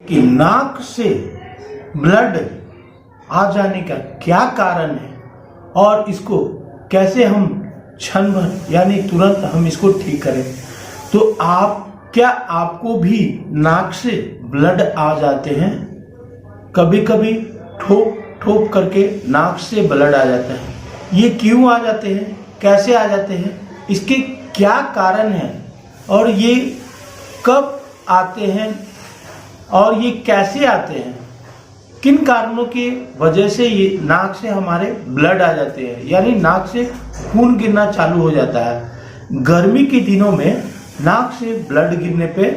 कि नाक से ब्लड आ जाने का क्या कारण है और इसको कैसे हम क्षण भर यानी तुरंत हम इसको ठीक करें। तो क्या आपको भी नाक से ब्लड आ जाते हैं? कभी कभी ठोक ठोक करके नाक से ब्लड आ जाता है। ये क्यों आ जाते हैं, कैसे आ जाते हैं, इसके क्या कारण हैं और ये कब आते हैं और ये कैसे आते हैं, किन कारणों की वजह से ये नाक से हमारे ब्लड आ जाते हैं यानी नाक से खून गिरना चालू हो जाता है। गर्मी के दिनों में नाक से ब्लड गिरने पे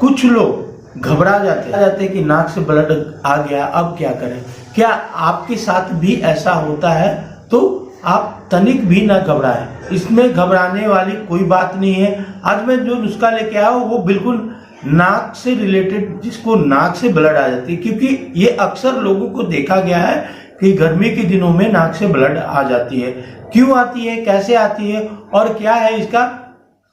कुछ लोग घबरा जाते हैं कि नाक से ब्लड आ गया, अब क्या करें। क्या आपके साथ भी ऐसा होता है? तो आप तनिक भी ना घबराएं, इसमें घबराने वाली कोई बात नहीं है। आज मैं जो नुस्खा लेके आया हूँ वो बिल्कुल नाक से रिलेटेड, जिसको नाक से ब्लड आ जाती है, क्योंकि ये अक्सर लोगों को देखा गया है कि गर्मी के दिनों में नाक से ब्लड आ जाती है। क्यों आती है, कैसे आती है और क्या है इसका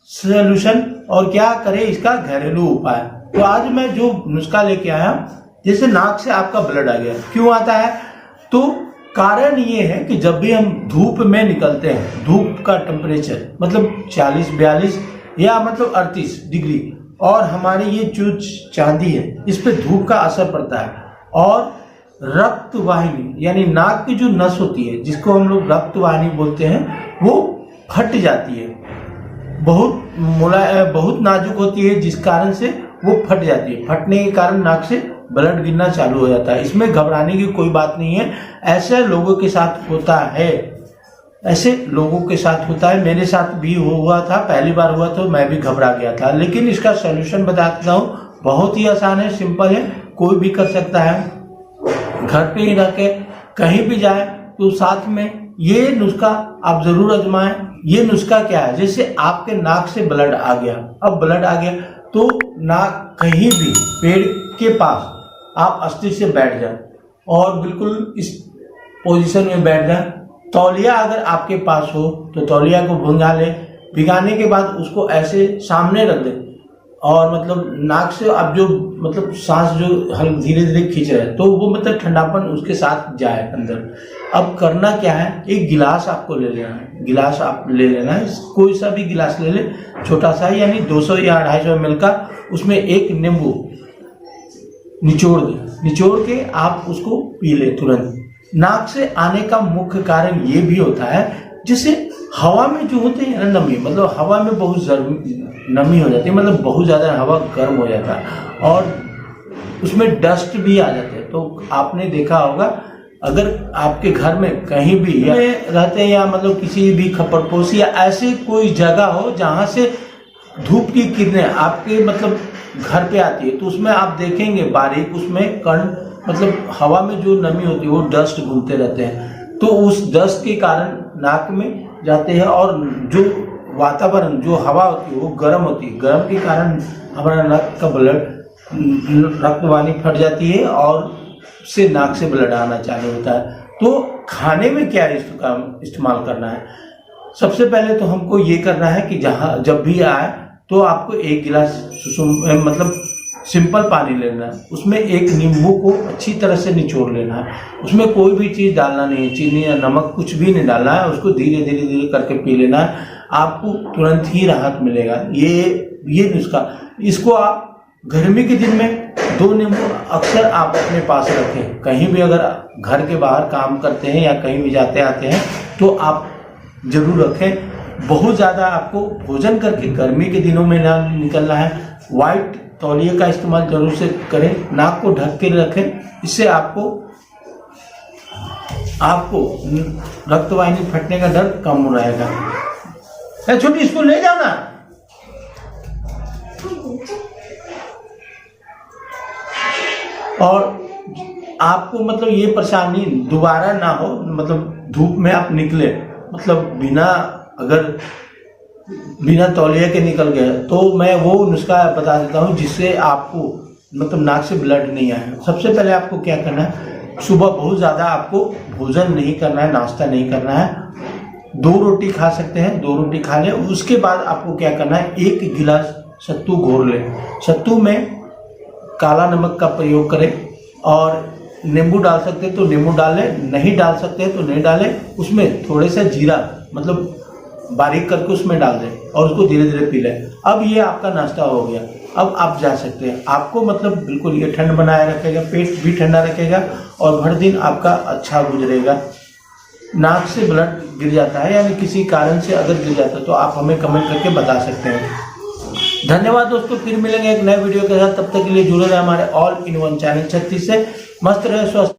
सॉल्यूशन और क्या करे इसका घरेलू उपाय। तो आज मैं जो नुस्खा लेके आया, जैसे नाक से आपका ब्लड आ गया, क्यों आता है? तो कारण ये है कि जब भी हम धूप में निकलते हैं, धूप का टेम्परेचर मतलब 40-42 या मतलब 38 डिग्री, और हमारी ये जो चांदी है इस पे धूप का असर पड़ता है और रक्त वाहिनी यानी नाक की जो नस होती है जिसको हम लोग रक्त वाहिनी बोलते हैं वो फट जाती है। बहुत नाजुक होती है जिस कारण से वो फट जाती है। फटने के कारण नाक से ब्लड गिरना चालू हो जाता है। इसमें घबराने की कोई बात नहीं है, ऐसे लोगों के साथ होता है, ऐसे लोगों के साथ होता है। मेरे साथ भी हुआ था, पहली बार हुआ तो मैं भी घबरा गया था, लेकिन इसका सलूशन बताता हूँ। बहुत ही आसान है, सिंपल है, कोई भी कर सकता है। घर पे ही रह के कहीं भी जाए तो साथ में ये नुस्खा आप जरूर आजमाएं। ये नुस्खा क्या है, जैसे आपके नाक से ब्लड आ गया, अब ब्लड आ गया तो नाक कहीं भी पेड़ के पास आप अस्थिर से बैठ जाए और बिल्कुल इस पोजीशन में बैठ जाए। तौलिया अगर आपके पास हो तो तौलिया को भिंगा ले, भिगाने के बाद उसको ऐसे सामने रख दे और मतलब नाक से आप जो मतलब सांस जो हल्का धीरे धीरे खींच रहे हैं तो वो मतलब ठंडापन उसके साथ जाए अंदर। अब करना क्या है, एक गिलास आपको ले लेना है, गिलास आप ले लेना है, कोई सा भी गिलास ले ले, छोटा सा यानी 200 या 250 ml का, उसमें एक नींबू निचोड़ दे, निचोड़ के आप उसको पी ले तुरंत। नाक से आने का मुख्य कारण ये भी होता है, जैसे हवा में जो होते हैं ना नमी, मतलब हवा में बहुत नमी हो जाती है, मतलब बहुत ज़्यादा हवा गर्म हो जाता है और उसमें डस्ट भी आ जाते हैं। तो आपने देखा होगा अगर आपके घर में कहीं भी रहते हैं या मतलब किसी भी खपरपोश या ऐसी कोई जगह हो जहाँ से धूप की किरणें आपके मतलब घर पे आती है, तो उसमें आप देखेंगे बारीक उसमें कण मतलब हवा में जो नमी होती है वो डस्ट घूमते रहते हैं, तो उस डस्ट के कारण नाक में जाते हैं और जो वातावरण जो हवा होती है वो गर्म होती है, गर्म के कारण हमारा नाक का ब्लड रक्त वाहिनी फट जाती है और से नाक से ब्लड आना चालू होता है। तो खाने में क्या इसका इस्तेमाल करना है, सबसे पहले तो हमको ये करना है कि जब भी आए तो आपको एक गिलास मतलब सिंपल पानी लेना है, उसमें एक नींबू को अच्छी तरह से निचोड़ लेना है, उसमें कोई भी चीज़ डालना नहीं है, चीनी या नमक कुछ भी नहीं डालना है, उसको धीरे धीरे धीरे करके पी लेना है, आपको तुरंत ही राहत मिलेगा। ये नुस्खा, इसको आप गर्मी के दिन में 2 नींबू अक्सर आप अपने पास रखें। कहीं भी अगर घर के बाहर काम करते हैं या कहीं भी जाते आते हैं तो आप जरूर रखें। बहुत ज़्यादा आपको भोजन करके गर्मी के दिनों में ना निकलना है। वाइट तौलिए का इस्तेमाल जरूर से करें, नाक को ढक के रखें, इससे आपको रक्त वाहिनी फटने का डर कम हो रहेगा। छोटी इसको ले जाओ ना। और आपको मतलब ये परेशानी दोबारा ना हो, मतलब धूप में आप निकले मतलब बिना तौलिए के निकल गए, तो मैं वो नुस्खा बता देता हूँ जिससे आपको मतलब नाक से ब्लड नहीं आए। सबसे पहले आपको क्या करना है, सुबह बहुत ज़्यादा आपको भोजन नहीं करना है, नाश्ता नहीं करना है। 2 रोटी खा सकते हैं, 2 रोटी खा लें। उसके बाद आपको क्या करना है, 1 गिलास सत्तू घोर लें। सत्तू में काला नमक का प्रयोग करें और नींबू डाल सकते हैं तो नींबू डालें, नहीं डाल सकते हैं तो नहीं डालें। उसमें थोड़े से जीरा मतलब बारीक करके उसमें डाल दें और उसको धीरे धीरे पी लें। अब ये आपका नाश्ता हो गया। अब आप जा सकते हैं। आपको मतलब बिल्कुल ये ठंड बनाए रखेगा, पेट भी ठंडा रखेगा और भर दिन आपका अच्छा गुजरेगा। नाक से ब्लड गिर जाता है यानी किसी कारण से अगर गिर जाता है तो आप हमें कमेंट करके बता सकते हैं। धन्यवाद दोस्तों, फिर मिलेंगे एक नए वीडियो के साथ। तब तक के लिए जुड़े रहे हमारे ऑल इन वन चैनल 36 से। मस्त रहे, स्वस्थ